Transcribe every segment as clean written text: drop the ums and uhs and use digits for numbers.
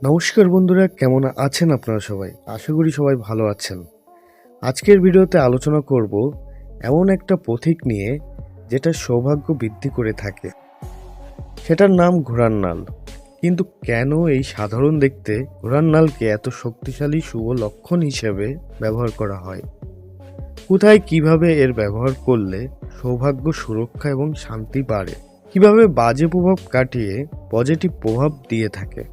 নমস্কার বন্ধুরা, কেমন আছেন আপনারা সবাই? আশা করি সবাই ভালো আছেন। আজকের ভিডিওতে আলোচনা করব এমন একটা পথিক নিয়ে যেটা সৌভাগ্য বৃদ্ধি করে থাকে। সেটার নাম ঘোড়ার নাল। কিন্তু কেন এই সাধারণ দেখতে ঘোড়ার নালকে এত শক্তিশালী শুভ লক্ষণ হিসেবে ব্যবহার করা হয়? কোথায় কিভাবে এর ব্যবহার করলে সৌভাগ্য, সুরক্ষা এবং শান্তি বাড়ে? কিভাবে বাজে প্রভাব কাটিয়ে পজিটিভ প্রভাব দিয়ে থাকে?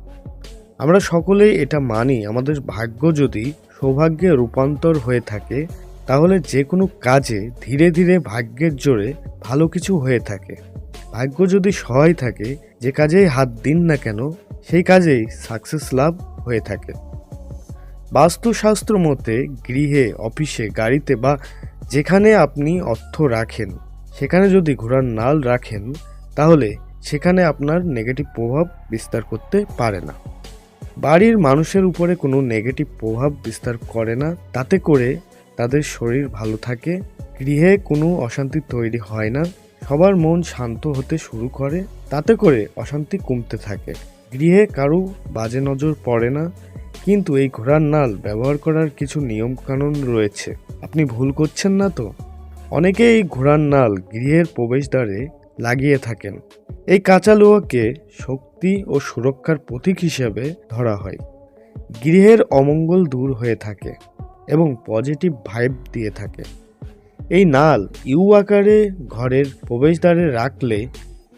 আমরা সকলেই এটা মানি, আমাদের ভাগ্য যদি সৌভাগ্যে রূপান্তর হয়ে থাকে তাহলে যে কোনো কাজে ধীরে ধীরে ভাগ্যের জোরে ভালো কিছু হয়ে থাকে। ভাগ্য যদি সহায় থাকে, যে কাজেই হাত দিন না কেন সেই কাজেই সাকসেস লাভ হয়ে থাকে। বাস্তুশাস্ত্র মতে গৃহে, অফিসে, গাড়িতে বা যেখানে আপনি অর্থ রাখেন সেখানে যদি ঘোড়ার নাল রাখেন তাহলে সেখানে আপনার নেগেটিভ প্রভাব বিস্তার করতে পারে না। বাড়ির মানুষের উপরে কোনো নেগেটিভ প্রভাব বিস্তার করে না, তাতে করে তাদের শরীর ভালো থাকে, গৃহে কোনো অশান্তি তৈরি হয় না, সবার মন শান্ত হতে শুরু করে, তাতে করে অশান্তি কমতে থাকে, গৃহে কারো বাজে নজর পড়ে না। কিন্তু এই ঘোড়ার নাল ব্যবহার করার কিছু নিয়ম কানুন রয়েছে, আপনি ভুল করছেন না তো? অনেকে এই ঘোড়ার নাল গৃহের প্রবেশদ্বারে লাগিয়ে থাকেন। এই কাঁচা লোহাকে শক্তি ও সুরক্ষার প্রতীক হিসেবে ধরা হয়। গৃহের অমঙ্গল দূর হয়ে থাকে এবং পজিটিভ ভাইব দিয়ে থাকে। এই নাল ইউ আকারে ঘরের প্রবেশদ্বারে রাখলে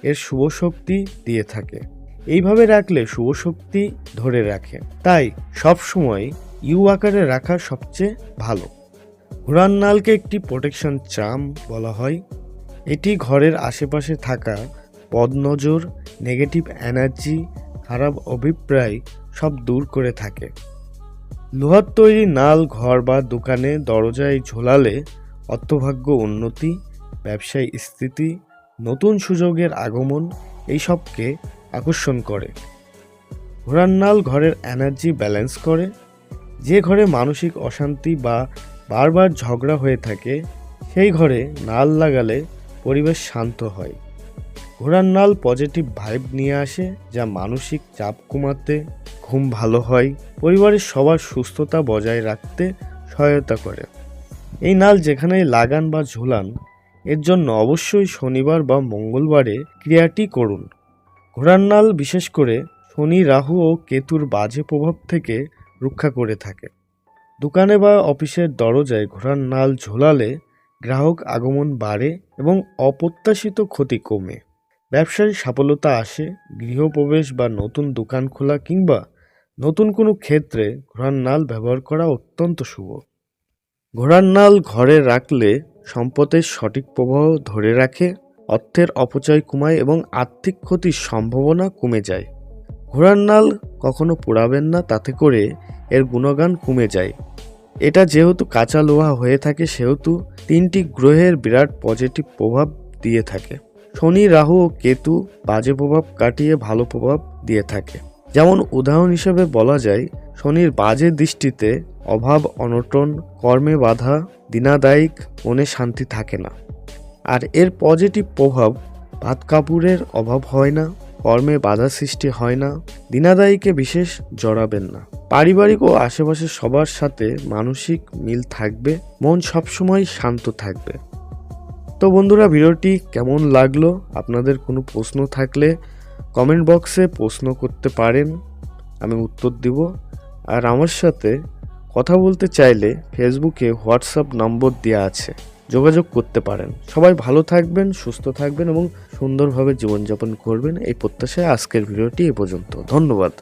এর শুভ শক্তি দিয়ে থাকে। এইভাবে রাখলে শুভ শক্তি ধরে রাখে, তাই সবসময় ইউ আকারে রাখা সবচেয়ে ভালো। ঘোড়ার নালকে একটি প্রোটেকশন চার্ম বলা হয়। এটি ঘরের আশেপাশে থাকা বদনজর, নেগেটিভ এনার্জি, খারাপ অভিপ্রায় সব দূর করে থাকে। লোহার তৈরি নাল ঘর বা দোকানে দরজায় ঝোলালে অর্থভাগ্য উন্নতি, ব্যবসায় স্থিতি, নতুন সুযোগের আগমন এইসবকে আকর্ষণ করে। ঘোড়ার নাল ঘরের এনার্জি ব্যালেন্স করে। যে ঘরে মানসিক অশান্তি বা বারবার ঝগড়া হয়ে থাকে সেই ঘরে নাল লাগালে পরিবেশ শান্ত হয়। ঘোড়ার নাল পজিটিভ ভাইব নিয়ে আসে, যা মানসিক চাপ কমাতে, ঘুম ভালো হয়, পরিবারের সবার সুস্থতা বজায় রাখতে সহায়তা করে। এই নাল যেখানেই লাগান বা ঝুলান এর জন্য অবশ্যই শনিবার বা মঙ্গলবারে ক্রিয়াটি করুন। ঘোড়ার নাল বিশেষ করে শনি, রাহু ও কেতুর বাজে প্রভাব থেকে রক্ষা করে থাকে। দোকানে বা অফিসের দরজায় ঘোড়ার নাল ঝোলালে গ্রাহক আগমন বাড়ে এবং অপ্রত্যাশিত ক্ষতি কমে। ব্যবসায় সফলতা আসে। গৃহপ্রবেশ বা নতুন দোকান খোলা কিংবা নতুন কোনো ক্ষেত্রে ঘোড়ার নাল ব্যবহার করা অত্যন্ত শুভ। ঘোড়ার নাল ঘরে রাখলে সম্পদের সঠিক প্রবাহ ধরে রাখে, অর্থের অপচয় কমায় এবং আর্থিক ক্ষতির সম্ভাবনা কমে যায়। ঘোড়ার নাল কখনো পোড়াবেন না, তাতে করে এর গুণগান কমে যায়। এটা যেহেতু কাঁচা লোহা হয়ে থাকে সেহেতু তিনটি গ্রহের বিরাট পজিটিভ প্রভাব দিয়ে থাকে। শনি, রাহু ও কেতু বাজে প্রভাব কাটিয়ে ভালো প্রভাব দিয়ে থাকে। যেমন উদাহরণ হিসেবে বলা যায়, শনির বাজে দৃষ্টিতে অভাব, অনটন, কর্মে বাধা, দিনাদায়িক, মনে শান্তি থাকে না। আর এর পজিটিভ প্রভাব, ভাত কাপড়ের অভাব হয় না, কর্মে বাধা সৃষ্টি হয় না, দিনাদায়ীকে বিশেষ জড়াবেন না, পারিবারিক ও আশেপাশের সবার সাথে মানসিক মিল থাকবে, মন সবসময় শান্ত থাকবে। তো বন্ধুরা, ভিডিওটি কেমন লাগলো? আপনাদের কোনো প্রশ্ন থাকলে কমেন্ট বক্সে প্রশ্ন করতে পারেন, আমি উত্তর দিব। আর আমার সাথে কথা বলতে চাইলে ফেসবুকে হোয়াটসঅ্যাপ নম্বর দেওয়া আছে, যোগাযোগ করতে পারেন। সবাই ভালো থাকবেন, সুস্থ থাকবেন এবং সুন্দরভাবে জীবনযাপন করবেন এই প্রত্যাশায় আজকের ভিডিওটি এ পর্যন্ত। ধন্যবাদ।